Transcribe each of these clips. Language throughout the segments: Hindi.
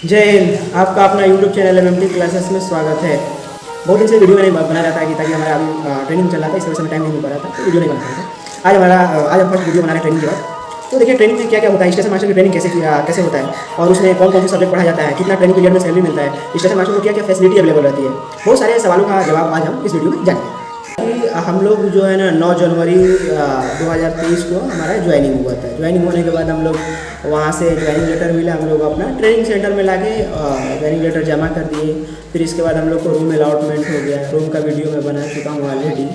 जय हिंद। आपका अपना यूट्यूब चैनल एमएमटी क्लासेस में स्वागत है। बहुत दिन से वीडियो मैंने बना रहा था कि ताकि हमारा अभी ट्रेनिंग चल रहा था, इस वजह से टाइम नहीं मिल पा रहा था, तो वीडियो नहीं बना रहा था। आज हम फर्स्ट वीडियो बना रहे हैं ट्रेनिंग के बाद। तो देखिए ट्रेनिंग में क्या क्या होता है, स्टेशन मास्टर की ट्रेनिंग कैसे होता है और उसमें कौन कौन से सब्जेक्ट पढ़ाया जाता है, कितना ट्रेनिंग पीरियड में सैलरी मिलता है, स्टेशन मास्टर को क्या क्या फैसिलिटी अवेलेबल रहती है। बहुत सारे सवालों का जवाब आज हम इस वीडियो में जानेंगे। कि हम लोग जो है ना 9 जनवरी 2023 को हमारा ज्वाइनिंग हुआ था। ज्वाइनिंग होने के बाद हम लोग वहाँ से ज्वाइनिंग लेटर मिला, हम लोग अपना ट्रेनिंग सेंटर में लाके ज्वाइनिंग लेटर जमा कर दिए। फिर इसके बाद हम लोग को रूम अलॉटमेंट हो गया। रूम का वीडियो मैं बना चुका हूँ ऑलरेडी।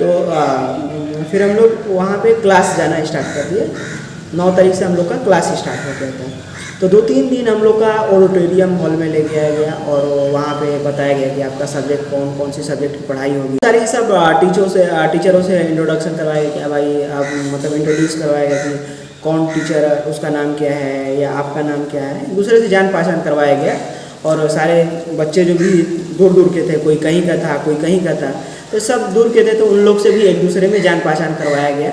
तो फिर हम लोग वहाँ पे क्लास जाना स्टार्ट कर दिए। 9 तारीख से हम लोग का क्लास स्टार्ट हो गया था। तो 2-3 दिन हम लोग का ऑडिटोरियम हॉल में ले गया और वहाँ पे बताया गया कि आपका सब्जेक्ट कौन सी सब्जेक्ट की पढ़ाई होगी। सारी सब टीचरों से इंट्रोडक्शन करवाया क्या भाई, आप मतलब इंट्रोड्यूस करवाया गया कि कौन टीचर, उसका नाम क्या है या आपका नाम क्या है, दूसरे से जान पहचान करवाया गया। और सारे बच्चे जो भी दूर दूर के थे, कोई कहीं का था कोई कहीं का था, तो सब दूर के थे, तो उन लोग से भी एक दूसरे में जान पहचान करवाया गया।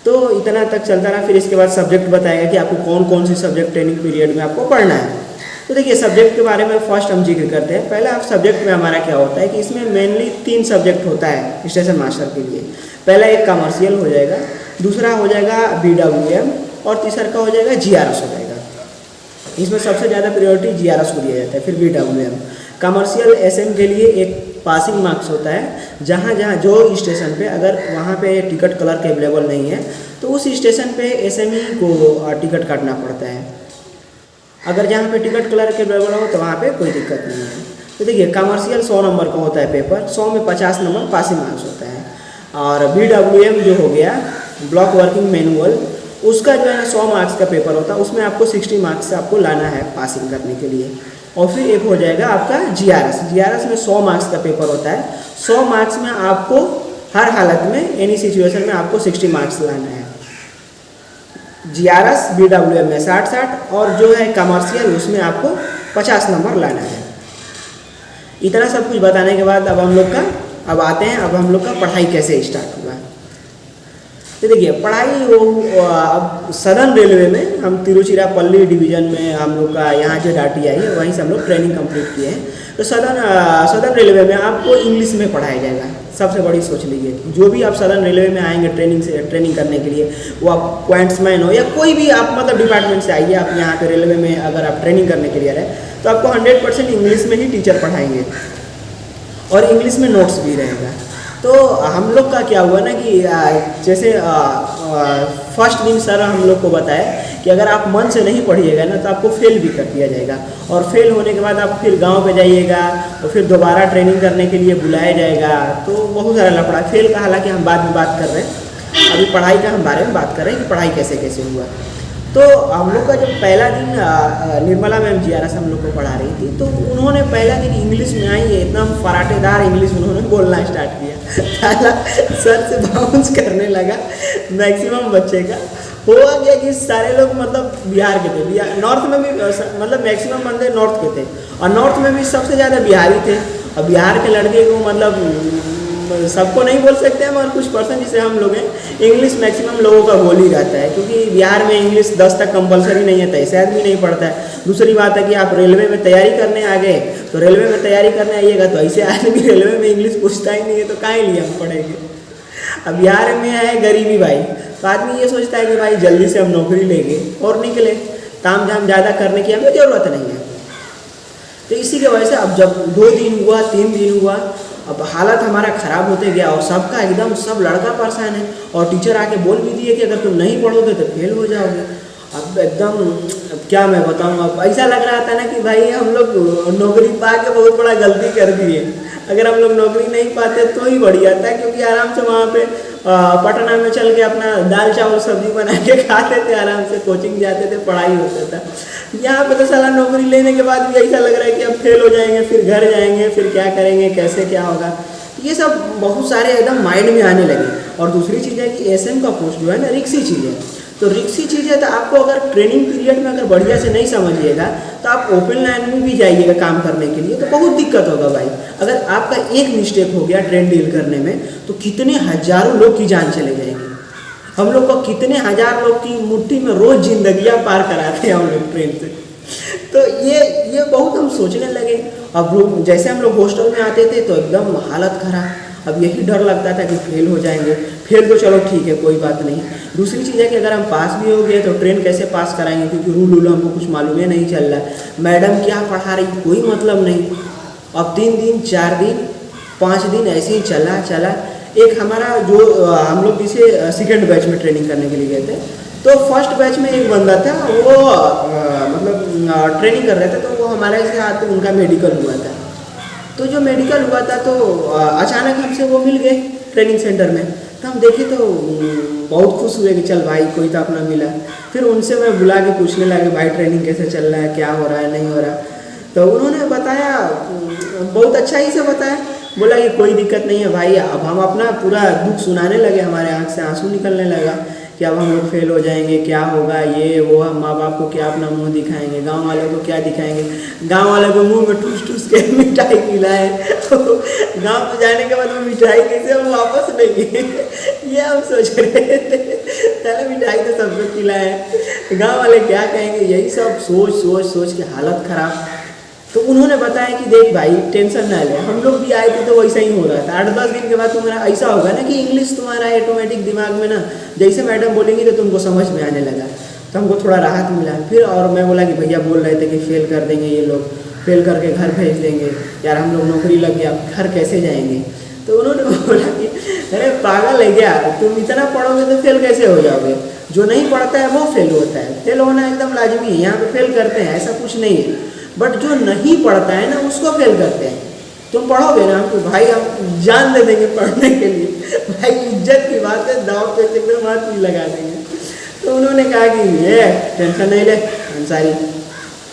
तो इतना तक चलता रहा। फिर इसके बाद सब्जेक्ट बताएगा कि आपको कौन सी सब्जेक्ट ट्रेनिंग पीरियड में आपको पढ़ना है। तो देखिए सब्जेक्ट के बारे में फर्स्ट हम जिक्र करते हैं। पहले आप सब्जेक्ट में हमारा क्या होता है कि इसमें मेनली 3 सब्जेक्ट होता है स्टेशन मास्टर के लिए। पहला एक कमर्शियल हो जाएगा, दूसरा हो जाएगा BWM और तीसरा का हो जाएगा GRS हो जाएगा। इसमें सबसे ज़्यादा प्रायोरिटी GRS को दिया जाता है, फिर BWM। कमर्शियल SM के लिए एक पासिंग मार्क्स होता है। जहाँ जो स्टेशन पे अगर वहाँ पे टिकट क्लर्क अवेलेबल नहीं है तो उस स्टेशन पे SME को टिकट काटना पड़ता है। अगर जहाँ पे टिकट क्लर्क अवेलेबल हो तो वहाँ पे कोई दिक्कत नहीं है। तो देखिए कमर्शियल 100 नंबर का होता है पेपर, 100 में 50 नंबर पासिंग मार्क्स होता है। और BWM जो हो गया ब्लॉक वर्किंग मैनुअल, उसका जो है ना 100 मार्क्स का पेपर होता है, उसमें आपको 60 मार्क्स से आपको लाना है पासिंग करने के लिए। और फिर एक हो जाएगा आपका GRS में 100 मार्क्स का पेपर होता है। 100 मार्क्स में आपको हर हालत में एनी सिचुएशन में आपको 60 मार्क्स लाना है। GRS BWM में 60-60 और जो है कमर्शियल उसमें आपको 50 नंबर लाना है। इतना सब कुछ बताने के बाद अब आते हैं अब हम लोग का पढ़ाई कैसे स्टार्ट हुआ। तो देखिए पढ़ाई अब सदर्न रेलवे में हम तिरुचिरापल्ली डिवीज़न में हम लोग का यहाँ जो DRTI है वहीं से हम लोग ट्रेनिंग कंप्लीट किए हैं। तो सदर्न रेलवे में आपको इंग्लिश में पढ़ाया जाएगा। सबसे बड़ी सोच लीजिए, जो भी आप सदर्न रेलवे में आएंगे ट्रेनिंग करने के लिए, वो आप पॉइंट्समैन हो या कोई भी आप मतलब डिपार्टमेंट से आइए, आप यहाँ पे रेलवे में अगर आप ट्रेनिंग करने के लिए रहे तो आपको 100% इंग्लिश में ही टीचर पढ़ाएंगे और इंग्लिश में नोट्स भी रहेगा। तो हम लोग का क्या हुआ ना कि जैसे फर्स्ट दिन सर हम लोग को बताया कि अगर आप मन से नहीं पढ़िएगा ना तो आपको फेल भी कर दिया जाएगा। और फेल होने के बाद आप फिर गांव पे जाइएगा और फिर दोबारा ट्रेनिंग करने के लिए बुलाया जाएगा। तो बहुत सारा लफड़ा। फेल का हालांकि हम बाद में बात कर रहे हैं, अभी पढ़ाई का हम बारे में बात कर रहे हैं कि पढ़ाई कैसे कैसे हुआ। तो हम लोग का जो पहला दिन निर्मला मैम GRS हम लोग को पढ़ा रही थी, तो उन्होंने पहला दिन इंग्लिश में आई है, एकदम फराटेदार इंग्लिश उन्होंने बोलना स्टार्ट किया। सर से बाउंस करने लगा मैक्सिमम बच्चे का। हुआ गया कि सारे लोग मतलब बिहार के थे, नॉर्थ में भी मतलब मैक्सिमम बंदे नॉर्थ के थे और नॉर्थ में भी सबसे ज़्यादा बिहारी थे। और बिहार के लड़के को मतलब सबको नहीं बोल सकते हैं, मगर कुछ पर्सन जिसे हम लोग हैं इंग्लिश मैक्सिमम लोगों का बोल ही रहता है, क्योंकि बिहार में इंग्लिश 10 तक कंपलसरी नहीं है, ऐसे आदमी नहीं पढ़ता है। दूसरी बात है कि आप रेलवे में तैयारी करने आ गए, तो रेलवे में तैयारी करने आइएगा तो ऐसे आदमी रेलवे में इंग्लिश पूछता ही नहीं है, तो काहे लिए हम पढ़ेंगे। अब बिहार में है गरीबी भाई, तो आदमी ये सोचता है कि भाई जल्दी से हम नौकरी लेंगे और निकले, ताम झाम ज़्यादा करने की हमें ज़रूरत नहीं है। तो इसी की वजह से अब जब 2 दिन हुआ 3 दिन हुआ, अब हालत हमारा ख़राब होते गया और सबका एकदम सब लड़का परेशान है। और टीचर आके बोल भी दिए कि अगर तुम नहीं पढ़ोगे तो फेल हो जाओगे। अब एकदम क्या मैं बताऊँ, अब ऐसा लग रहा था ना कि भाई हम लोग नौकरी पा के बहुत बड़ा गलती कर दिए। अगर हम लोग नौकरी नहीं पाते तो ही बढ़िया था, क्योंकि आराम से वहाँ पे पटना में चल के अपना दाल चावल सब्जी बना के खाते थे, आराम से कोचिंग जाते थे, पढ़ाई होता था। यहाँ पे तो साला नौकरी लेने के बाद भी ऐसा लग रहा है कि अब फेल हो जाएंगे, फिर घर जाएंगे, फिर क्या करेंगे, कैसे क्या होगा। ये सब बहुत सारे एकदम माइंड में आने लगे। और दूसरी चीज़ है कि SM का पोस्ट जो है ना रिक्सी चीज़ है। तो रिक्सी चीज़ है, तो आपको अगर ट्रेनिंग पीरियड में अगर बढ़िया से नहीं समझिएगा तो आप ओपन लाइन में भी जाइएगा काम करने के लिए तो बहुत दिक्कत होगा भाई। अगर आपका एक मिस्टेक हो गया ट्रेन डील करने में तो कितने हजारों लोग की जान चले जाएगी। हम लोग को कितने हजार लोग की मुट्ठी में रोज जिंदगियां पार कराते हैं हम लोग ट्रेन से। तो ये बहुत हम सोचने लगे। अब रूम जैसे हम लोग हॉस्टल में आते थे तो एकदम हालत खराब। अब यही डर लगता था कि फेल हो जाएंगे। फेल तो चलो ठीक है, कोई बात नहीं। दूसरी चीज़ है कि अगर हम पास भी हो गए तो ट्रेन कैसे पास कराएंगे, क्योंकि रूल हमको कुछ मालूम ही नहीं चल रहा है। मैडम क्या पढ़ा रही कोई मतलब नहीं। अब 3 दिन 4 दिन 5 दिन ऐसे ही चला। एक हमारा जो हम लोग जिसे सेकेंड बैच में ट्रेनिंग करने के लिए गए थे, तो फर्स्ट बैच में एक बंदा था, वो मतलब ट्रेनिंग कर रहे थे, तो वो हमारे साथ उनका मेडिकल हुआ था। तो जो मेडिकल हुआ था तो अचानक हमसे वो मिल गए ट्रेनिंग सेंटर में। तो हम देखे तो बहुत खुश हुए कि चल भाई कोई तो अपना मिला। फिर उनसे मैं बुला के पूछने लगे भाई ट्रेनिंग कैसे चल रहा है, क्या हो रहा है, नहीं हो रहा। तो उन्होंने बताया, बहुत अच्छा ही से बताया। बोला कि कोई दिक्कत नहीं है भाई। अब हम अपना पूरा दुख सुनाने लगे, हमारे आँख से आंसू निकलने लगा कि अब हम लोग फेल हो जाएंगे, क्या होगा, ये वो। हम माँ बाप को क्या अपना मुंह दिखाएंगे, गांव वालों को क्या दिखाएंगे। गांव वालों को मुंह में ठूस के मिठाई खिलाए। गांव में जाने के बाद वो मिठाई कैसे हम वापस लेंगे, ये हम सोच रहे थे। पहले मिठाई तो सबको खिलाए, गाँव वाले क्या कहेंगे, यही सब सोच के हालत ख़राब। तो उन्होंने बताया कि देख भाई टेंशन ना ले, हम लोग भी आए थे तो वैसा ही हो रहा था। 8-10 दिन के बाद तुम्हारा ऐसा होगा ना कि इंग्लिश तुम्हारा ऑटोमेटिक दिमाग में ना जैसे मैडम बोलेंगी तो तुमको समझ में आने लगा। तो हमको थोड़ा राहत मिला। फिर और मैं बोला कि भैया बोल रहे थे कि फेल कर देंगे ये लोग, फेल करके घर भेज देंगे, यार हम लोग नौकरी लग गया, घर कैसे जाएंगे। तो उन्होंने बोला कि अरे पागल है क्या, तुम इतना पढ़ोगे तो फेल कैसे हो जाओगे। जो नहीं पढ़ता है वो फेल होता है, फेल होना एकदम लाजमी है। यहाँ पे फेल करते हैं ऐसा कुछ नहीं है, बट जो नहीं पढ़ता है ना उसको फेल करते हैं। तुम पढ़ोगे ना तो भाई हम जान दे देंगे पढ़ने के लिए, भाई इज्जत की बात है, दाव पे एकदम हाथ नहीं लगा देंगे। तो उन्होंने कहा कि ये टेंशन नहीं ले अंसारी,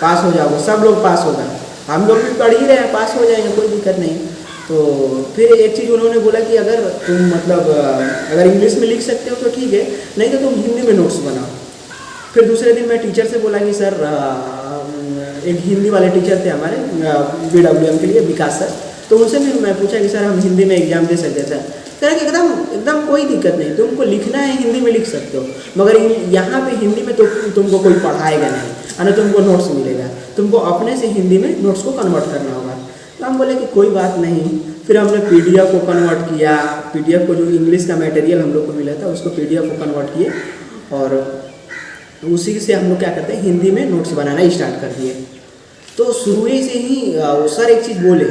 पास हो जाओगे, सब लोग पास होगा, हम लोग भी पढ़ ही रहे हैं, पास हो जाएंगे, कोई दिक्कत नहीं। तो फिर एक चीज़ उन्होंने बोला कि अगर तुम मतलब अगर इंग्लिश में लिख सकते हो तो ठीक है, नहीं तो तुम हिंदी में नोट्स बनाओ। फिर दूसरे दिन मैं टीचर से बोला कि सर, एक हिंदी वाले टीचर थे हमारे BWM के लिए, विकास सर। तो उनसे भी मैं पूछा कि सर हम हिंदी में एग्जाम दे सकते थे। कह रहे कि एकदम कोई दिक्कत नहीं, तुमको लिखना है हिंदी में लिख सकते हो, मगर यहाँ पे हिंदी में तो तुमको कोई पढ़ाएगा नहीं, और तुमको नोट्स मिलेगा, तुमको अपने से हिंदी में नोट्स को कन्वर्ट करना होगा। तो हम बोले कि कोई बात नहीं। फिर हमने PDF को कन्वर्ट किया, PDF को जो इंग्लिश का मटेरियल हम लोग को मिला था उसको PDF को कन्वर्ट किए, और उसी से हम लोग क्या करते हैं हिंदी में नोट्स बनाना स्टार्ट कर दिए। तो शुरू से ही सर एक चीज़ बोले,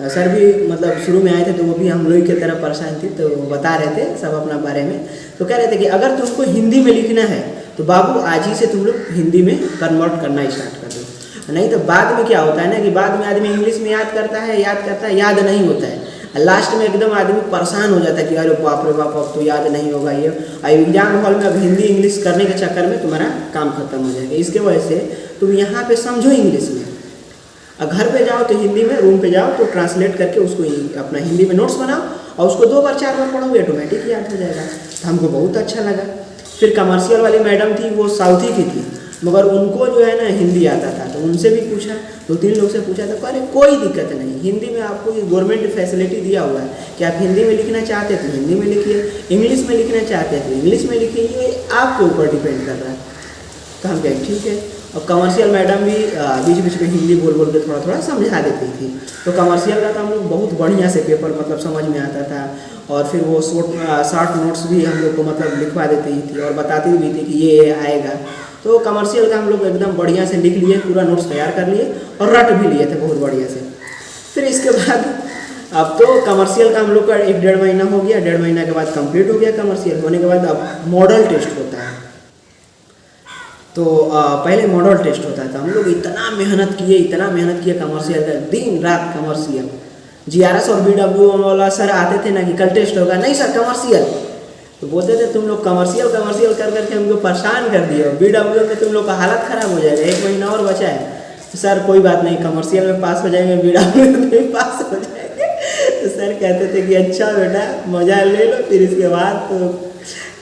सर भी मतलब शुरू में आए थे तो वो भी हम लोग की तरह परेशान थी, तो बता रहे थे सब अपना बारे में। तो कह रहे थे कि अगर तुमको हिंदी में लिखना है तो बाबू आज ही से तुम लोग हिंदी में कन्वर्ट करना स्टार्ट कर दो, नहीं तो बाद में क्या होता है ना कि बाद में आदमी इंग्लिश में याद करता है, याद नहीं होता है, लास्ट में एकदम आदमी परेशान हो जाता है कि अरे बाप रे बाप अब तो याद नहीं होगा ये। एग्जाम हॉल में अब हिंदी इंग्लिश करने के चक्कर में तुम्हारा काम खत्म हो जाएगा। इसके वजह से तुम यहाँ पे समझो इंग्लिश में, और घर पे जाओ तो हिंदी में, रूम पे जाओ तो ट्रांसलेट करके उसको अपना हिंदी में नोट्स बनाओ, और उसको 2 बार 4 बार पढ़ोगे ऑटोमेटिक याद हो जाएगा। तो हमको बहुत अच्छा लगा। फिर कमर्शियल वाली मैडम थी, वो साउथी की थी, मगर उनको जो है ना हिंदी आता था। तो उनसे भी पूछा, 2-3 लोग से पूछा, तो अरे कोई दिक्कत नहीं, हिंदी में आपको गवर्नमेंट फैसिलिटी दिया हुआ है कि आप हिंदी में लिखना चाहते हैं तो हिंदी में लिखिए, इंग्लिश में लिखना चाहते हैं तो इंग्लिश में लिखिए, ये आपके ऊपर डिपेंड कर रहा है। तो हम कहें ठीक है। और कमर्शियल मैडम भी बीच में हिंदी बोल के थोड़ा समझा देती थी। तो कमर्शियल का तो हम लोग बहुत बढ़िया से पेपर मतलब समझ में आता था, और फिर वो शॉर्ट नोट्स भी हम लोग को मतलब लिखवा देती थी और बताती भी थी कि ये आएगा। तो कमर्शियल का हम लोग एकदम बढ़िया से लिख लिए, पूरा नोट्स तैयार कर लिए और रट भी लिए थे बहुत बढ़िया से। फिर इसके बाद अब तो कमर्शियल का हम लोग का 1-1.5 महीना हो गया, 1.5 महीना के बाद कंप्लीट हो गया। कमर्शियल होने के बाद अब मॉडल टेस्ट होता है। तो पहले मॉडल टेस्ट होता था, हम लोग इतना मेहनत किए कमर्शियल का, दिन रात कमर्शियल। GRS और BWM वाला सर आते थे ना कि कल टेस्ट होगा, नहीं सर कमर्शियल, तो बोलते थे तुम लोग कमर्शियल कर करके हमको परेशान कर दिए, BWM में तुम लोग का हालत ख़राब हो जाएगा, 1 महीना और बचा है। तो सर कोई बात नहीं, कमर्शियल में पास हो जाएंगे, BWM में पास हो जाएंगे। तो सर कहते थे कि अच्छा बेटा मज़ा ले लो, फिर इसके बाद तो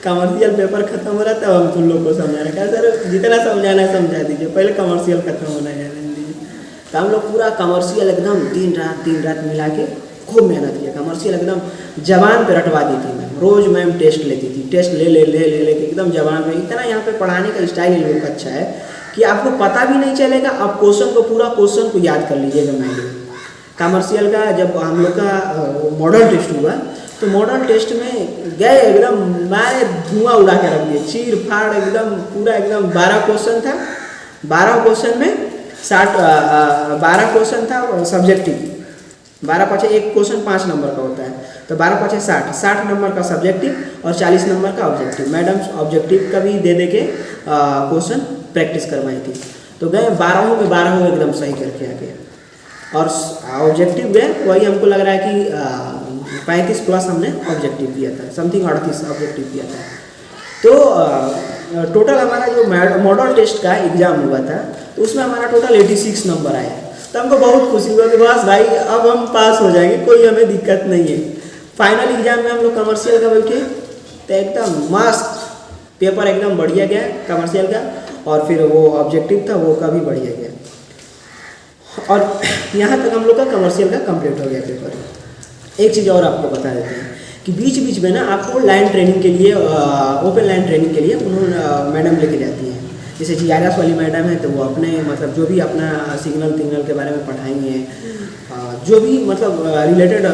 कमर्शियल पेपर खत्म हो रहा था, हम तुम लोग को समझा रहे, सर जितना समझाना है समझा दीजिए, पहले कमर्शियल खत्म होना है। तो हम लोग पूरा कमर्शियल एकदम दिन रात मिला के खूब मेहनत किया। कमर्शियल एकदम जबान पे रटवा दी थी मैं, रोज़ मैम टेस्ट लेती थी, टेस्ट ले के एकदम जबान पे। इतना यहाँ पे पढ़ाने का स्टाइल इन लोग का अच्छा है कि आपको पता भी नहीं चलेगा, आप क्वेश्चन को पूरा क्वेश्चन को याद कर लीजिएगा माइंड में। कमर्शियल का जब हम लोग का मॉडल टेस्ट हुआ तो मॉडल टेस्ट में गए एकदम मारे धुआं उड़ा के रख दिए, चीर फाड़ एकदम पूरा एकदम 12 क्वेश्चन था। 12 क्वेश्चन में 12 क्वेश्चन था सब्जेक्टिव, 12 पाँच एक क्वेश्चन 5 नंबर का होता है, तो 12 पाँच 60 नंबर का सब्जेक्टिव और 40 नंबर का ऑब्जेक्टिव। मैडम ऑब्जेक्टिव का भी दे के क्वेश्चन प्रैक्टिस करवाई थी। तो गए 12 में 12 एकदम सही करके आ गए, और ऑब्जेक्टिव गए वही हमको लग रहा है कि 35 प्लस हमने ऑब्जेक्टिव दिया था, समथिंग 38 ऑब्जेक्टिव दिया था। तो टोटल हमारा जो मॉडल टेस्ट का एग्ज़ाम हुआ था तो उसमें हमारा टोटल 86 नंबर आया। तो हमको बहुत खुशी हुआ कि बस भाई अब हम पास हो जाएंगे, कोई हमें दिक्कत नहीं है। फाइनल एग्जाम में हम लोग कमर्शियल का बैठे तो एकदम मस्त पेपर एकदम बढ़िया गया कमर्शियल का, और फिर वो ऑब्जेक्टिव था वो का भी बढ़िया गया, और यहाँ तक हम लोग का कमर्शियल का कंप्लीट हो गया पेपर। एक चीज़ और आपको बता देते हैं कि बीच बीच में ना आपको लाइन ट्रेनिंग के लिए ओपन लाइन ट्रेनिंग के लिए उन्होंने मैडम लेके जाती हैं। जैसे GRS वाली मैडम है तो वो अपने मतलब जो भी अपना सिग्नल के बारे में पढ़ाएंगे, जो भी मतलब रिलेटेड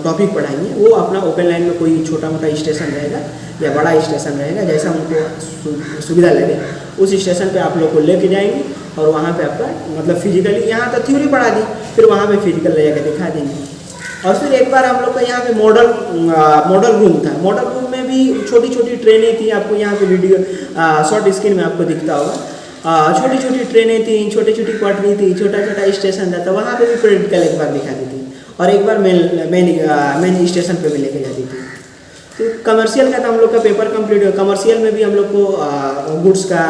टॉपिक पढ़ाएंगे, वो अपना ओपन लाइन में कोई छोटा मोटा स्टेशन रहेगा या बड़ा स्टेशन रहेगा, जैसा उनको सुविधा लगे उस स्टेशन पे आप लोग को लेके जाएंगे, और वहाँ पे आपका मतलब फिजिकली यहाँ तो थ्योरी पढ़ा दी, फिर वहाँ पे फिजिकल ले जाकर दिखा देंगे। और फिर एक बार हम लोग का यहाँ पे मॉडल रूम था। मॉडल रूम में भी छोटी छोटी ट्रेनें थी, आपको यहाँ पे वीडियो शॉर्ट स्क्रीन में आपको दिखता होगा। छोटी छोटी ट्रेनें थी, छोटी छोटी पटरी थी, छोटा छोटा स्टेशन था, तो वहाँ पे भी प्रैक्टिकल एक बार दिखाती थी, और एक बार मेन स्टेशन पे भी लेके जाती थी। तो कमर्शियल का तो हम लोग का पेपर कंप्लीट हुआ। कमर्शियल में भी हम लोग को गुड्स का,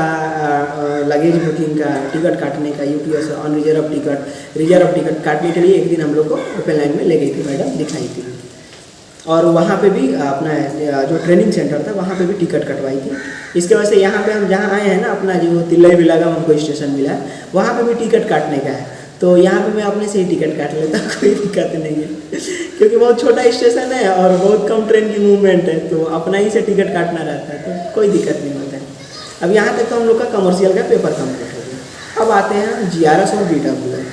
लगेज बुकिंग का, टिकट काटने का, UPS ऑन रिजर्व टिकट काटने के लिए एक दिन हम लोग को ओपन लाइन में ले गई थी मैडम, दिखाई थी। और वहाँ पे भी अपना जो ट्रेनिंग सेंटर था वहाँ पे भी टिकट कटवाई थी। इसके वजह से यहाँ पे हम जहाँ आए हैं ना, अपना जो तिल्लई बिलागा हमको स्टेशन मिला है, वहाँ पे भी टिकट काटने का है। तो यहाँ पे मैं अपने से ही टिकट काट लेता, कोई दिक्कत नहीं है, क्योंकि बहुत छोटा स्टेशन है और बहुत कम ट्रेन की मूवमेंट है, तो अपना ही से टिकट काटना रहता है, तो कोई दिक्कत नहीं होता है। अब यहाँ तक तो हम लोग का कमर्शियल का पेपर कंप्लीट हो गया। अब आते हैं GRS और BWM।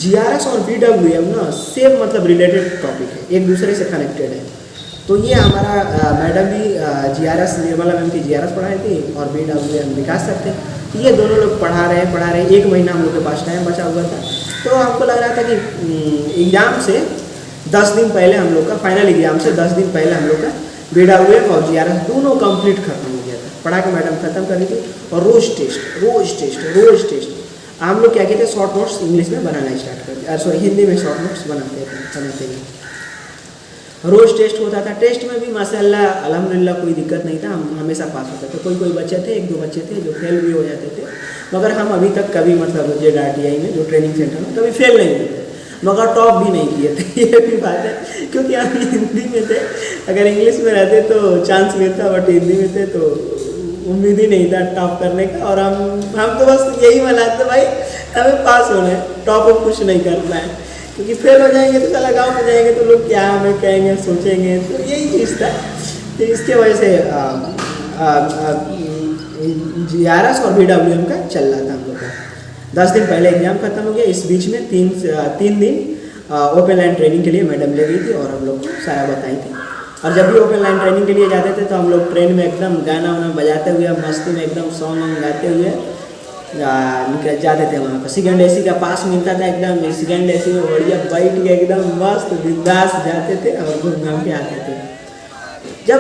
GRS और BWM ना सेम मतलब रिलेटेड टॉपिक है, एक दूसरे से कनेक्टेड है। तो ये हमारा मैडम भी GRS निर्मला मैम की GRS पढ़ाई थी, और BWM विकास सर थे। ये दोनों लोग पढ़ा रहे 1 महीना हम लोग के पास टाइम बचा हुआ था। तो हमको लग रहा था कि एग्ज़ाम से 10 दिन पहले हम लोग का, फाइनल एग्जाम से 10 दिन पहले हम लोग का BWM और GRS दोनों कंप्लीट खत्म हो गया था। पढ़ा के मैडम खत्म कर दी थी, और रोज़ टेस्ट हम लोग क्या कहते हैं, शॉर्ट नोट्स इंग्लिश में बनाना स्टार्ट कर दिया, सॉरी हिंदी में शॉर्ट नोट्स बनाते थे। रोज़ टेस्ट होता था। टेस्ट में भी माशाल्लाह अल्हम्दुलिल्लाह कोई दिक्कत नहीं था, हम हमेशा पास होते थे। कोई बच्चे थे, 1-2 बच्चे थे जो फेल भी हो जाते थे, मगर हम अभी तक कभी मतलब JRTI में जो ट्रेनिंग सेंटर में कभी फेल नहीं हुए थे, मगर टॉप भी नहीं किए थे। ये भी बात है, क्योंकि हम हिंदी में थे, अगर इंग्लिश में रहते तो चांस मिलता, बट हिंदी में थे तो उम्मीद ही नहीं था टॉप करने का। और हम तो बस यही मनाते भाई हमें पास होना है, टॉप अप कुछ नहीं करना है, क्योंकि फेल हो जाएंगे तो साला गाँव में जाएंगे तो लोग क्या हमें कहेंगे, सोचेंगे। तो यही चीज़ था। तो इसके वजह से GRS और BWM का चल रहा था हम लोग का। 10 दिन पहले एग्जाम खत्म हो गया। इस बीच में 3 दिन ओपन लाइन ट्रेनिंग के लिए मैडम ले गई थी, और हम लोग को सारा बताई थी। और जब भी ओपन लाइन ट्रेनिंग के लिए जाते थे तो हम लोग ट्रेन में एकदम गाना वाना बजाते हुए, मस्ती में एकदम सॉन्ग गाते हुए निकल जाते थे। वहाँ पर सेकंड AC का पास मिलता था, एकदम सेकंड AC में बढ़िया बैठ के एकदम मस्त बिंदास जाते थे और घूम घाम के आते थे। जब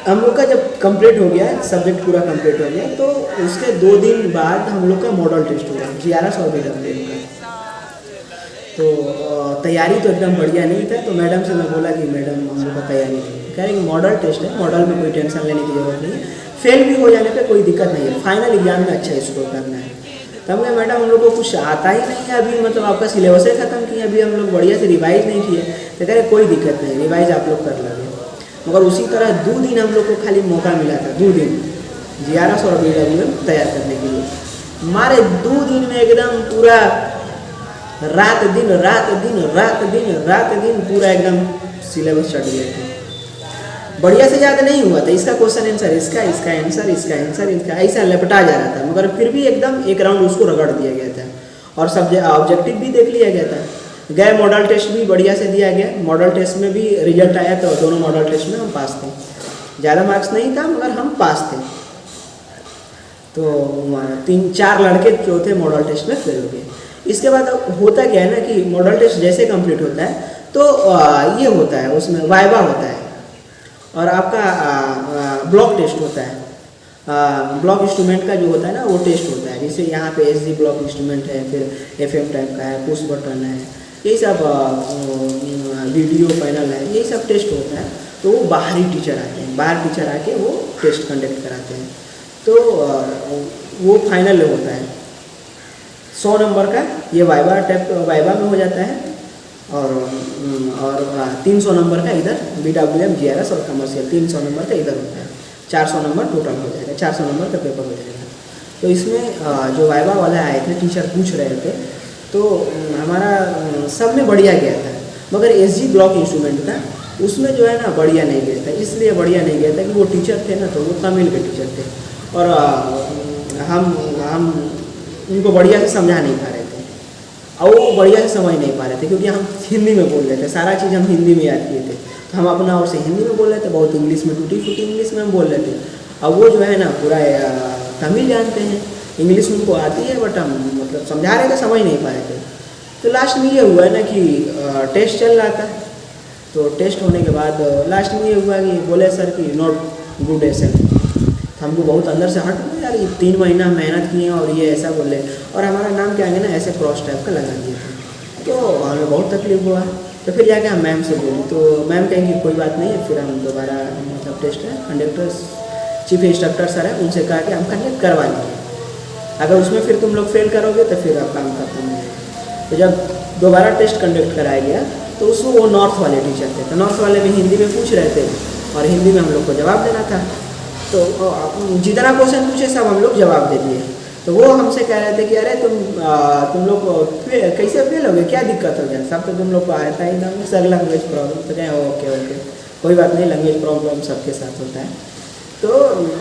हम लोग का कंप्लीट हो गया, सब्जेक्ट पूरा कंप्लीट हो गया, तो उसके 2 दिन बाद हम लोग का मॉडल टेस्ट हुआ GRS और BWM का। तो तैयारी तो एकदम बढ़िया नहीं था। तो मैडम से मैं बोला कि मैडम हम लोग का तैयारी नहीं, कह रहे कि मॉडल टेस्ट है, मॉडल में कोई टेंशन लेने की ज़रूरत नहीं है, फेल भी हो जाने पे कोई दिक्कत नहीं है, फाइनल एग्जाम में अच्छा स्कोर करना है। तब मैं मैडम हम लोग को कुछ आता ही नहीं है अभी, मतलब आपका सिलेबस ही खत्म किया, अभी हम लोग बढ़िया से रिवाइज नहीं किए। तो कह रहे कोई दिक्कत नहीं, रिवाइज आप लोग कर लोगे। मगर उसी तरह 2 दिन हम लोग को खाली मौका मिला था, 2 दिन GRS और BWM तैयार करने के लिए। हमारे 2 दिन में एकदम पूरा रात दिन पूरा एकदम सिलेबस चढ़ गया था। बढ़िया से ज़्यादा नहीं हुआ था, इसका क्वेश्चन आंसर इसका, इसका आंसर इसका आंसर इसका, ऐसा लपटा जा रहा था, मगर फिर भी एकदम एक राउंड उसको रगड़ दिया गया था और सब ऑब्जेक्टिव भी देख लिया गया था। गए मॉडल टेस्ट भी बढ़िया से दिया गया, मॉडल टेस्ट में भी रिजल्ट आया तो दोनों मॉडल टेस्ट में हम पास थे, ज़्यादा मार्क्स नहीं था मगर हम पास थे। तो 3-4 लड़के जो थे मॉडल टेस्ट में फेल हो गए। इसके बाद होता क्या है ना कि मॉडल टेस्ट जैसे कंप्लीट होता है तो ये होता है, उसमें वाइवा होता है और आपका ब्लॉक टेस्ट होता है। ब्लॉक इंस्ट्रूमेंट का जो होता है ना वो टेस्ट होता है, जैसे यहाँ पे एसजी ब्लॉक इंस्ट्रूमेंट है, फिर एफएम टाइप का है, पुश बटन है, यही सब वीडियो पैनल है, यही सब टेस्ट होता है। तो वो बाहरी टीचर आते हैं, बाहर टीचर आके वो टेस्ट कंडक्ट कराते हैं। तो वो फाइनल होता है 100 नंबर का, ये वाइवा टाइप वाइवा में हो जाता है और 300 नंबर का इधर BWM GRS और कमर्शियल 300 नंबर का इधर होता है, 400 नंबर टोटल हो जाएगा, 400 नंबर का पेपर हो जाएगा। तो इसमें जो वाइवा वाले आए थे टीचर पूछ रहे थे तो हमारा सब में बढ़िया गया था, मगर एसजी ब्लॉक इंस्ट्रूमेंट था उसमें जो है ना बढ़िया नहीं गया था। इसलिए बढ़िया नहीं गया था कि वो टीचर थे ना तो वो तमिल के टीचर थे और हम उनको बढ़िया से समझा नहीं पा रहे थे और वो बढ़िया से समझ नहीं पा रहे थे क्योंकि हम हिंदी में बोल रहे थे, सारा चीज़ हम हिंदी में याद किए थे। तो हम अपना ओर से हिंदी में बोल रहे थे, बहुत इंग्लिश में टूटी फूटी इंग्लिश में हम बोल रहे थे। अब वो जो है ना पूरा तमिल जानते हैं, इंग्लिश उनको आती है बट हम मतलब समझा रहे थे, समझ नहीं पा रहे थे। तो लास्ट में ये हुआ ना कि टेस्ट चल रहा था, तो टेस्ट होने के बाद लास्ट में ये हुआ कि बोले सर कि नॉट गुड एसेंट। हमको बहुत अंदर से हट गया यार, ये 3 महीना मेहनत किए और ये ऐसा बोले और हमारा नाम क्या है ना ऐसे क्रॉस टाइप का लगा दिए थे। तो हमें बहुत तकलीफ हुआ। तो फिर जाके हम मैम से बोली तो मैम कहेंगे कोई बात नहीं है, फिर हम दोबारा मतलब टेस्ट है कंडक्टर्स चीफ इंस्ट्रक्टर सर है उनसे कहा कि हम कंडक्ट करवा लेंगे, अगर उसमें फिर तुम लोग फेल करोगे तो फिर आप काम खत्म हो जाएगा। तो जब दोबारा टेस्ट कंडक्ट कराया गया तो उसमें वो नॉर्थ वाले टीचर थे, तो नॉर्थ वाले भी हिंदी में पूछ रहे थे और हिंदी में हम लोग को जवाब देना था। तो जितना क्वेश्चन पूछे सब हम लोग जवाब दे दिए। तो वो हमसे कह रहे थे कि अरे तुम लोग कैसे फेल हो गए, क्या दिक्कत हो गया, सब तो तुम लोग को आता ही ना सर लैंग्वेज प्रॉब्लम। तो कहें ओके कोई बात नहीं, लैंग्वेज प्रॉब्लम सबके साथ होता है। तो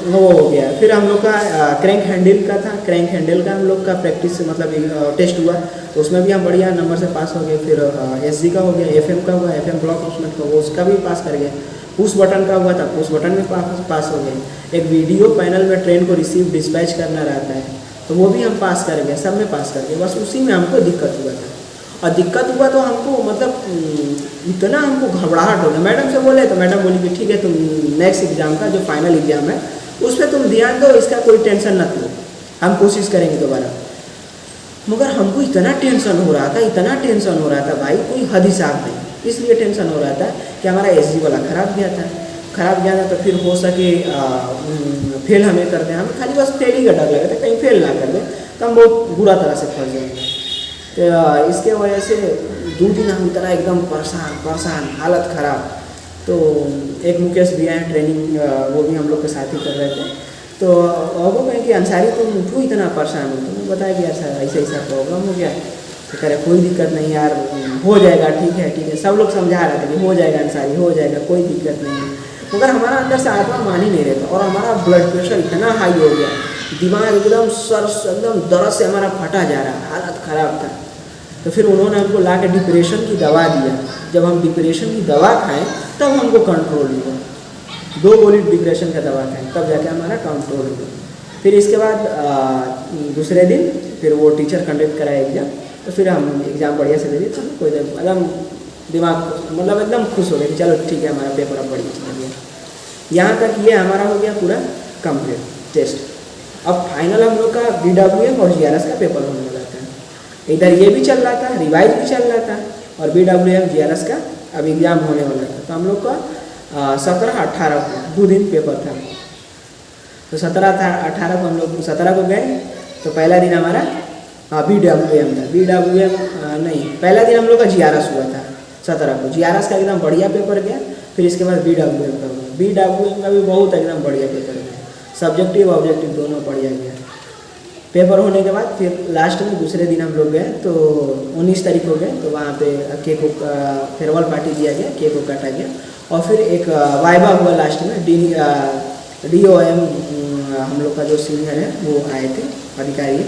वो हो गया। फिर हम लोग का क्रैंक हैंडल का था, क्रैंक हैंडल का हम लोग का प्रैक्टिस मतलब टेस्ट हुआ, तो उसमें भी हम बढ़िया नंबर से पास हो गए। फिर एसजी का हो गया, एफएम का हुआ, एफएम ब्लॉक इंस्ट्रूमेंट का वो उसका भी पास कर गए। पुश बटन का हुआ था, पुश बटन में पास हो गए। एक वीडियो पैनल में ट्रेन को रिसीव डिस्पैच करना रहता है तो वो भी हम पास कर गए, सब में पास कर गए। बस उसी में हमको दिक्कत हुआ था, और दिक्कत हुआ तो हमको मतलब इतना हमको घबराहट हो गया। मैडम से बोले तो मैडम बोली कि ठीक है तुम नेक्स्ट एग्ज़ाम का जो फाइनल एग्ज़ाम है उस पर तुम ध्यान दो, इसका कोई टेंशन मत लो, हम कोशिश करेंगे दोबारा। मगर हमको इतना टेंशन हो रहा था, इतना टेंशन हो रहा था भाई कोई हद हिसाब नहीं। इसलिए टेंशन हो रहा था कि हमारा एसजी वाला खराब गया था, तो फिर हो सके फेल हमें कर दें, हमें खाली बस फेल ही का डर लगा था, कहीं फेल ना कर दें तो हम बहुत बुरा तरह से फंस जाएंगे। तो इसके वजह से 2 दिन हम इतना एकदम परेशान हालत ख़राब। तो एक मुकेश भैया हैं ट्रेनिंग, वो भी हम लोग के साथ ही कर रहे थे। तो वो कहें कि अंसारी तुम क्यों इतना परेशान हो, तुमने बताया कि यार ऐसा प्रॉब्लम हो गया। तो कह रहे कोई दिक्कत नहीं यार, हो जाएगा, ठीक है। सब लोग समझा रहे थे कि हो जाएगा अंसारी, हो जाएगा, कोई दिक्कत नहीं है। मगर हमारा अंदर से आत्मा मान ही नहीं रहता और हमारा ब्लड प्रेशर इतना हाई हो गया, दिमाग एकदम सर एकदम दर्द से हमारा फटा जा रहा, हालत ख़राब था। तो फिर उन्होंने हमको ला के डिप्रेशन की दवा दिया। जब हम डिप्रेशन की दवा खाएं तब हमको कंट्रोल हुआ, 2 गोली डिप्रेशन का दवा खाएं तब जाके हमारा कंट्रोल हुआ। फिर इसके बाद दूसरे दिन फिर वो टीचर कंडक्ट कराया एग्ज़ाम, तो फिर हम एग्ज़ाम बढ़िया से दे दिए। तो कोई एकदम दिमाग मतलब एकदम खुश हो गया कि चलो ठीक है हमारा पेपर अब बढ़िया चल गया। यहाँ तक ये हमारा हो गया पूरा कंप्लीट टेस्ट। अब फाइनल हम लोग का BWM और GRS का पेपर होने वाला था। इधर ये भी चल रहा था, रिवाइज भी चल रहा था और BWM GRS का अब एग्ज़ाम होने वाला था। तो हम लोग का 17-18 को 2 दिन पेपर था। तो 17-18 को हम लोग 17 को गए। तो पहला दिन हमारा BWM था, BWM नहीं, पहला दिन हम लोग का GRS हुआ था 17 को। GRS का एकदम बढ़िया पेपर गया। फिर इसके बाद BWM का हुआ, BWM का भी बहुत एकदम बढ़िया पेपर गया, सब्जेक्टिव ऑब्जेक्टिव दोनों बढ़िया गया। पेपर होने के बाद फिर लास्ट में दूसरे दिन हम लोग गए, तो 19 तारीख को गए। तो वहाँ पे केक फेयरवेल पार्टी दिया गया, केक को काटा गया और फिर एक वाइवा हुआ लास्ट में, DOM हम लोग का जो सीनियर है वो आए थे अधिकारी,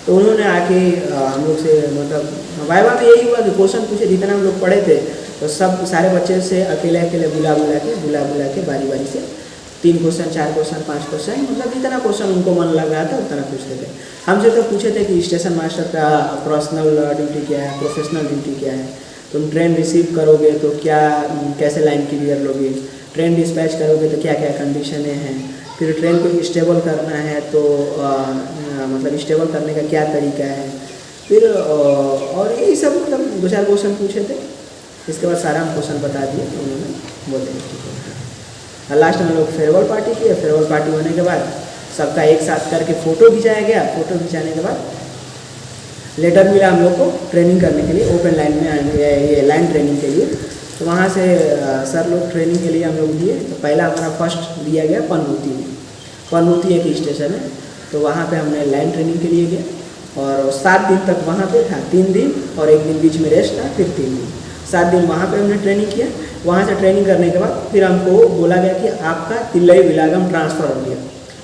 तो उन्होंने आके हम लोग से मतलब वाइवा में यही हुआ कि क्वेश्चन पूछे, जितना हम लोग पढ़े थे तो सब सारे बच्चे से अकेले अकेले बुला बुला के बारी बारी से 3 क्वेश्चन 4 क्वेश्चन 5 क्वेश्चन मतलब जितना क्वेश्चन उनको मन लग रहा था उतना पूछते थे। हमसे तो पूछे थे कि स्टेशन मास्टर का पर्सनल ड्यूटी क्या है, प्रोफेशनल ड्यूटी क्या है, तुम ट्रेन रिसीव करोगे तो क्या कैसे लाइन क्लियर लोगे, ट्रेन डिस्पैच करोगे तो क्या क्या कंडीशनें हैं, फिर ट्रेन को स्टेबल करना है तो मतलब स्टेबल करने का क्या तरीका है, फिर और यही सब मतलब 2-4 क्वेश्चन पूछे थे। इसके बाद सारा हम क्वेश्चन बता दिए तो उन्होंने बोले ठीक है। लास्ट में लोग फेयरवेल पार्टी किए। फेयरवेल पार्टी होने के बाद सबका एक साथ करके फ़ोटो खिंचाया गया। फ़ोटो खिंचाने के बाद लेटर मिला हम लोग को ट्रेनिंग करने के लिए, ओपन लाइन में ये लाइन ट्रेनिंग के लिए। तो वहाँ से सर लोग ट्रेनिंग के लिए हम लोग दिए। तो पहला हमारा फर्स्ट दिया गया पनौती में। पनौती एक स्टेशन है, तो वहाँ पे हमने लाइन ट्रेनिंग के लिए गए और 7 दिन तक वहाँ पे था। 3 दिन और 1 दिन बीच में रेस्ट था, फिर 3 दिन 7 दिन वहाँ पे हमने ट्रेनिंग किया। वहाँ से ट्रेनिंग करने के बाद फिर हमको बोला गया कि आपका तिलई विलागम ट्रांसफ़र हो गया,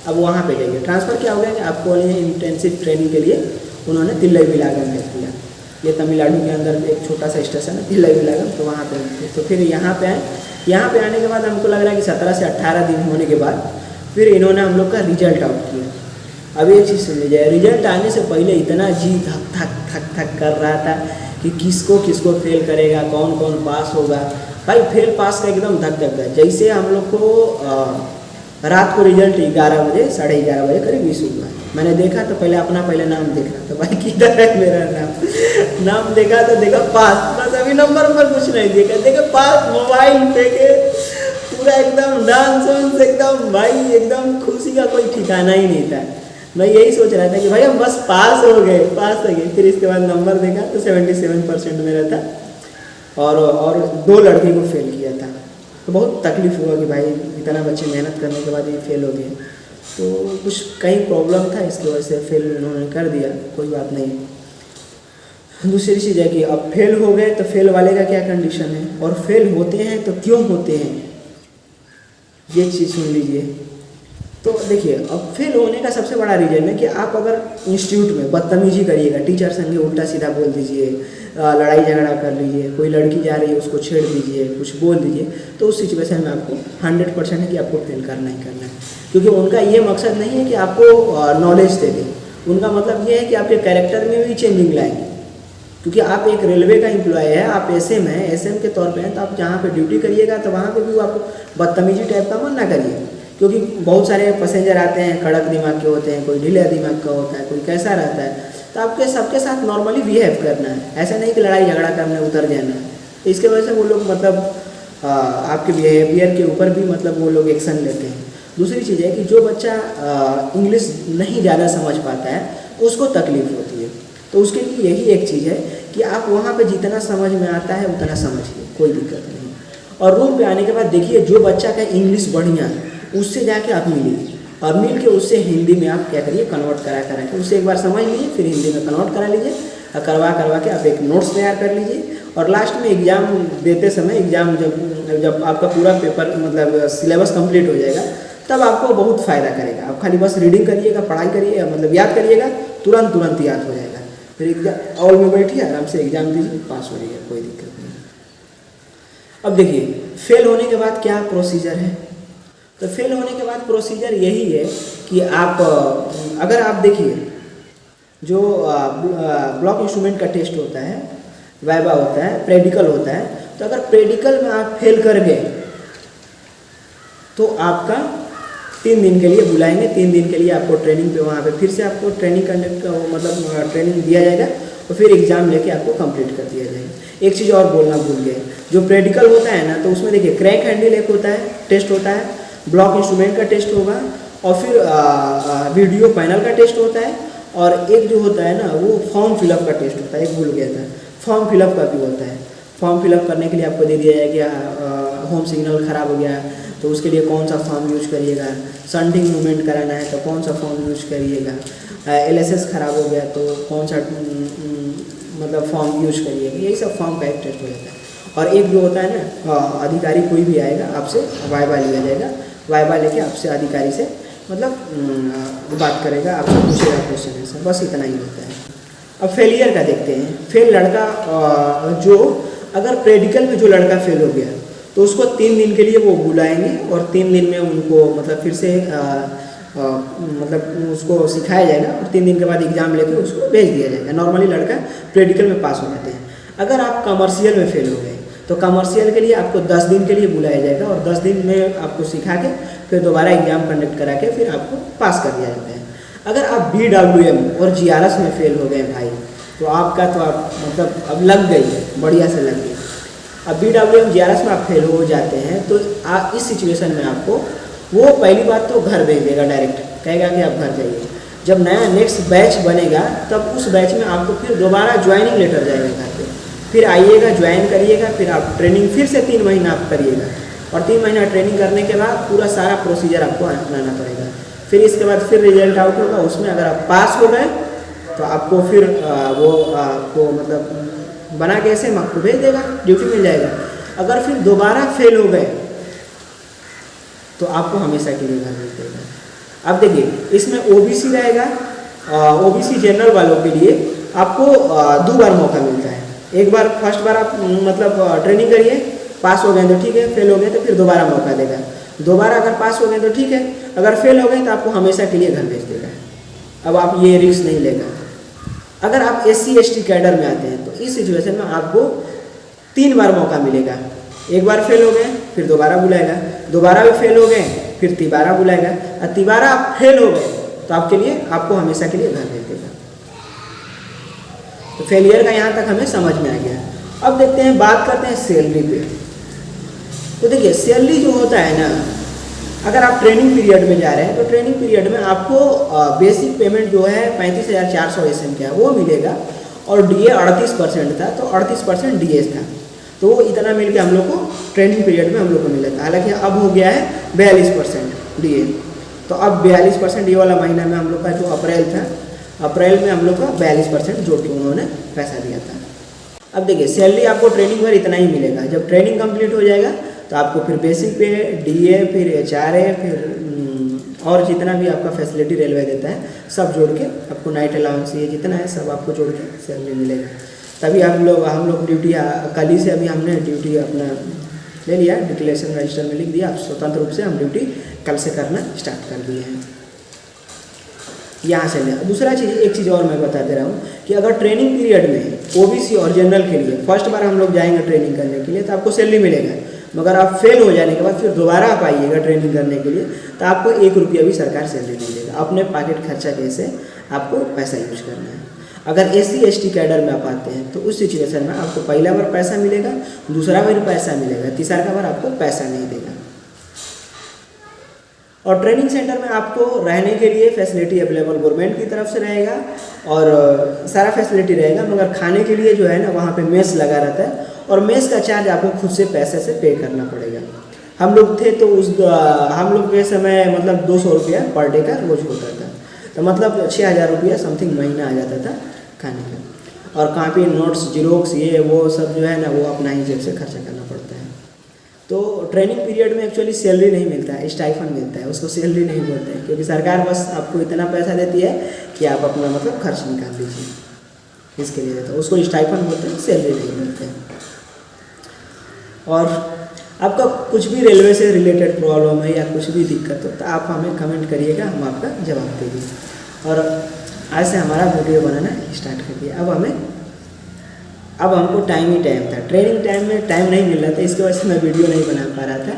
अब वहाँ पे जाइए। ट्रांसफ़र क्या हो गया कि आपको इंटेंसिव ट्रेनिंग के लिए उन्होंने तिलई विलागम भेज दिया। ये तमिलनाडु के अंदर एक छोटा सा स्टेशन है तिलई विलागम, तो वहाँ पे तो फिर यहाँ पे आए। यहाँ पे आने के बाद हमको लग रहा है कि 17 से 18 दिन होने के बाद फिर इन्होंने हम लोग का रिजल्ट आउट किया। अब एक चीज़ सुन लीजिए, रिजल्ट आने से पहले इतना जी धक धक धक धक कर रहा था कि किसको किसको फेल करेगा, कौन कौन पास होगा। भाई फेल पास का एकदम धक धक था। जैसे हम लोग को रात को रिजल्ट 11 बजे 11:30 बजे करीब इशू हुआ। मैंने देखा तो पहले नाम देखना, तो भाई किधर है मेरा नाम देखा तो देखा पास, बस अभी नंबर पर कुछ नहीं देखा पास। मोबाइल पे के पूरा एकदम डांस वांस एकदम, भाई एकदम खुशी का कोई ठिकाना ही नहीं था। मैं यही सोच रहा था कि भाई हम बस पास हो गए। फिर इसके बाद नंबर देखा तो 77% मेरा था और 2 लड़के को फेल किया था। तो बहुत तकलीफ हुआ कि भाई इतना बच्चे मेहनत करने के बाद ये फेल हो गए। तो कुछ कहीं प्रॉब्लम था, इसकी वजह से फेल उन्होंने कर दिया, कोई बात नहीं। दूसरी चीज़ है कि अब फेल हो गए तो फेल वाले का क्या कंडीशन है, और फेल होते हैं तो क्यों होते हैं, ये चीज़ सुन लीजिए। तो देखिए, अब फेल होने का सबसे बड़ा रीज़न है कि आप अगर इंस्टीट्यूट में बदतमीजी करिएगा, टीचर संगे उल्टा सीधा बोल दीजिए, लड़ाई झगड़ा कर लीजिए, कोई लड़की जा रही है उसको छेड़ दीजिए, कुछ बोल दीजिए, तो उस सिचुएशन में आपको 100% है कि आपको फेल करना ही करना है। क्योंकि उनका ये मकसद नहीं है कि आपको नॉलेज दे दें, उनका मतलब ये है कि आपके कैरेक्टर में भी चेंजिंग लाएंगे। क्योंकि आप एक रेलवे का एम्प्लॉय है, आप SM हैं, SM के तौर पे हैं, तो आप जहाँ पे ड्यूटी करिएगा तो वहाँ पे भी आपको बदतमीजी टाइप का मन ना करिए। क्योंकि बहुत सारे पैसेंजर आते हैं, कड़क दिमाग के होते हैं, कोई ढीले दिमाग का होता है, कोई कैसा रहता है। तो आपके सबके साथ नॉर्मली बिहेव करना है, ऐसा नहीं कि लड़ाई झगड़ा करने उतर जाना है। तो इसके वजह से वो लोग मतलब आपके बिहेवियर के ऊपर भी मतलब वो लोग एक्शन लेते हैं। दूसरी चीज़ है कि जो बच्चा इंग्लिश नहीं ज़्यादा समझ पाता है उसको तकलीफ़ होती है, तो उसके लिए यही एक चीज़ है कि आप वहाँ पे जितना समझ में आता है उतना समझिए, कोई दिक्कत नहीं। और रूम पे आने के बाद देखिए, जो बच्चा का इंग्लिश बढ़िया है उससे जाके आप मिलिए और मिल के उससे हिंदी में आप क्या करिए, कन्वर्ट करा के उससे एक बार समझ लीजिए, फिर हिंदी में कन्वर्ट करा लीजिए और करवा के आप एक नोट्स तैयार कर लीजिए। और लास्ट में एग्ज़ाम देते समय, एग्ज़ाम जब आपका पूरा पेपर मतलब सिलेबस कंप्लीट हो जाएगा तब आपको बहुत फ़ायदा करेगा। आप खाली बस रीडिंग करिएगा, पढ़ाई करिए, मतलब याद करिएगा, तुरंत याद हो जाएगा। फिर एग्जाम हॉल में बैठिए, आराम से एग्ज़ाम दीजिए, पास हो जाइए, कोई दिक्कत नहीं। अब देखिए, फेल होने के बाद क्या प्रोसीजर है। तो फेल होने के बाद प्रोसीजर यही है कि आप अगर आप देखिए, जो ब्लॉक इंस्ट्रूमेंट का टेस्ट होता है, वाइवा होता है, प्रैक्टिकल होता है, तो अगर प्रैक्टिकल में आप फेल कर गए तो आपका 3 दिन के लिए बुलाएंगे। 3 दिन के लिए आपको ट्रेनिंग पे वहाँ पे फिर से आपको ट्रेनिंग कंडक्ट मतलब ट्रेनिंग दिया जाएगा और फिर एग्ज़ाम लेके आपको कंप्लीट कर दिया जाएगा। एक चीज़ और बोलना भूल गए, जो प्रैक्टिकल होता है ना, तो उसमें देखिए क्रैंक हैंडल एक होता है, टेस्ट होता है, ब्लॉक इंस्ट्रूमेंट का टेस्ट होगा और फिर वीडियो पैनल का टेस्ट होता है, और एक जो होता है ना वो फॉर्म फिलअप का टेस्ट होता है, एक भूल गया था, फॉर्म फिलअप का भी होता है। फॉर्म फिलअप करने के लिए आपको दे दिया जाएगा, होम सिग्नल ख़राब हो गया तो उसके लिए कौन सा फॉर्म यूज करिएगा, शंटिंग मूवमेंट कराना है तो कौन सा फॉर्म यूज करिएगा, LSS ख़राब हो गया तो कौन सा मतलब फॉर्म यूज करिएगा, यही सब फॉर्म का एक टेस्ट हो जाता है। और एक जो होता है ना अधिकारी कोई भी आएगा आपसे वाइवा लिया जाएगा, वाइवा लेके आपसे अधिकारी से मतलब बात करेगा, आपसे पूछेगा क्वेश्चन आंसर, बस इतना ही होता है। अब फेलियर का देखते हैं। फेल लड़का जो अगर प्रेडिकल में जो लड़का फेल हो गया तो उसको 3 दिन के लिए वो बुलाएंगे और 3 दिन में उनको मतलब फिर से मतलब उसको सिखाया जाएगा और 3 दिन के बाद एग्ज़ाम लेके उसको भेज दिया जाएगा। नॉर्मली लड़का प्रेडिकल में पास हो जाते हैं। अगर आप कमर्शियल में फेल हो गए तो कमर्शियल के लिए आपको 10 दिन के लिए बुलाया जाएगा और 10 दिन में आपको सिखा के फिर दोबारा एग्ज़ाम कंडक्ट करा के फिर आपको पास कर दिया जाता है। अगर आप BWM और GRS में फेल हो गए भाई तो आपका तो आप मतलब अब लग गई, बढ़िया से लग गई। अब BWM GRS में आप फेल हो जाते हैं तो इस सिचुएशन में आपको वो पहली बात तो घर भेज देगा, डायरेक्ट कहेगा कि आप घर जाइए। जब नया नेक्स्ट बैच बनेगा तब उस बैच में आपको फिर दोबारा ज्वाइनिंग लेटर जाएगा घर पे, फिर आइएगा, ज्वाइन करिएगा, फिर आप ट्रेनिंग फिर से 3 महीना आप करिएगा और 3 महीना ट्रेनिंग करने के बाद पूरा सारा प्रोसीजर आपको अपनाना पड़ेगा। फिर इसके बाद फिर रिजल्ट आउट होगा, उसमें अगर आप पास हो गए तो आपको फिर वो आपको मतलब बना के ऐसे आपको भेज देगा, ड्यूटी मिल जाएगा। अगर फिर दोबारा फेल हो गए तो आपको हमेशा के लिए घर भेज देगा। अब देखिए इसमें OBC रहेगा, OBC जनरल वालों के लिए आपको 2 बार मौका मिलता है। एक बार फर्स्ट बार आप मतलब ट्रेनिंग करिए, पास हो गए तो ठीक है, फेल हो गए तो फिर दोबारा मौका देगा। दोबारा अगर पास हो गए तो ठीक है, अगर फेल हो गए तो आपको हमेशा के लिए घर भेज देगा। अब आप ये रिस्क नहीं लेगा। अगर आप SC ST कैडर में आते हैं तो इस सिचुएशन में आपको 3 बार मौका मिलेगा। एक बार फेल हो गए फिर दोबारा बुलाएगा, दोबारा भी फेल हो गए फिर तिबारा बुलाएगा, और तिबारा आप फेल हो गए तो आपके लिए आपको हमेशा के लिए घर भेज देगा। तो फेलियर का यहाँ तक हमें समझ में आ गया। अब देखते हैं, बात करते हैं सैलरी पे। तो देखिए सैलरी जो होता है ना, अगर आप ट्रेनिंग पीरियड में जा रहे हैं तो ट्रेनिंग पीरियड में आपको बेसिक पेमेंट जो है 35,400 SM का वो मिलेगा और DA 38% था, तो 38% DA था, तो वो इतना मिल के हम लोग को ट्रेनिंग पीरियड में हम लोग को मिला था। हालांकि अब हो गया है 42% DA। तो अब 42% ये वाला महीना में हम लोग का जो अप्रैल था, अप्रैल में हम लोग का 42% जोड़ के उन्होंने पैसा दिया था। अब देखिए सैलरी आपको ट्रेनिंग पर इतना ही मिलेगा। जब ट्रेनिंग कंप्लीट हो जाएगा तो आपको फिर बेसिक पे, DA, फिर HRA, फिर और जितना भी आपका फैसिलिटी रेलवे देता है सब जोड़ के आपको नाइट अलाउंस ये जितना है सब आपको जोड़ के सैलरी मिलेगा। तभी हम लोग ड्यूटी कल ही से अभी हमने ड्यूटी अपना ले लिया, डिक्लेरेशन रजिस्टर में लिख दिया, आप स्वतंत्र रूप से हम ड्यूटी कल से करना स्टार्ट कर दिए हैं। यहाँ से ले दूसरा चीज़, एक चीज़ और मैं बता दे रहा हूँ कि अगर ट्रेनिंग पीरियड में OBC और जनरल के लिए फर्स्ट बार हम लोग जाएंगे ट्रेनिंग करने के लिए तो आपको सैलरी मिलेगा, मगर आप फेल हो जाने के बाद फिर दोबारा आप आइएगा ट्रेनिंग करने के लिए तो आपको 1 रुपया भी सरकार सैलरी नहीं देगा। अपने पॉकेट खर्चा कैसे आपको पैसा यूज करना है। अगर SC ST कैडर में आप आते हैं तो उस सिचुएशन में आपको पहला बार पैसा मिलेगा, दूसरा बार पैसा मिलेगा, तीसरा बार आपको पैसा नहीं देगा। और ट्रेनिंग सेंटर में आपको रहने के लिए फैसिलिटी अवेलेबल गवर्नमेंट की तरफ से रहेगा और सारा फैसिलिटी रहेगा, मगर खाने के लिए जो है ना वहाँ पे मेस लगा रहता है और मेस का चार्ज आपको खुद से पैसे से पे करना पड़ेगा। हम लोग थे तो हम लोग के समय मतलब 200 रुपया पर डे का रोज होता था, तो मतलब 6,000 रुपया समथिंग महीना आ जाता था खाने का। और कॉपी, नोट्स, जीरोक्स ये वो सब जो है ना वो अपना ही जेब से खर्चा करना पड़ता है। तो ट्रेनिंग पीरियड में एक्चुअली सैलरी नहीं मिलता है, स्टाइफन मिलता है, उसको सैलरी नहीं बोलते हैं, क्योंकि सरकार बस आपको इतना पैसा देती है कि आप अपना मतलब खर्च निकाल लीजिए, इसके लिए देता है, उसको स्टाइफन बोलते हैं, सैलरी नहीं मिलते हैं। और आपका कुछ भी रेलवे से रिलेटेड प्रॉब्लम है या कुछ भी दिक्कत हो तो आप हमें कमेंट करिएगा, हम आपका जवाब देंगे। और आज से हमारा वीडियो बनाना स्टार्ट कर दिया। अब हमको टाइम ही टाइम था, ट्रेनिंग टाइम में टाइम नहीं मिल रहा था, इसकी वजह से मैं वीडियो नहीं बना पा रहा था,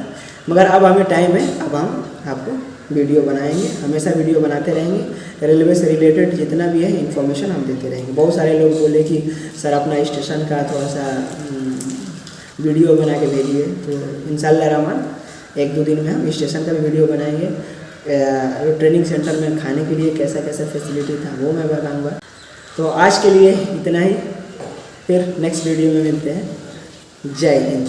मगर अब हमें टाइम है, अब हम आपको वीडियो बनाएंगे, हमेशा वीडियो बनाते रहेंगे। रेलवे से रिलेटेड जितना भी है इन्फॉर्मेशन हम देते रहेंगे। बहुत सारे लोग बोले कि सर अपना स्टेशन का थोड़ा सा वीडियो बना के भेजिए, तो इंशाल्लाह रहमान 1-2 दिन में हम स्टेशन का भी वीडियो बनाएंगे। ट्रेनिंग सेंटर में खाने के लिए कैसा कैसा फैसिलिटी था वो मैं बताऊँगा। तो आज के लिए इतना ही, फिर नेक्स्ट वीडियो में मिलते हैं। जय हिंद।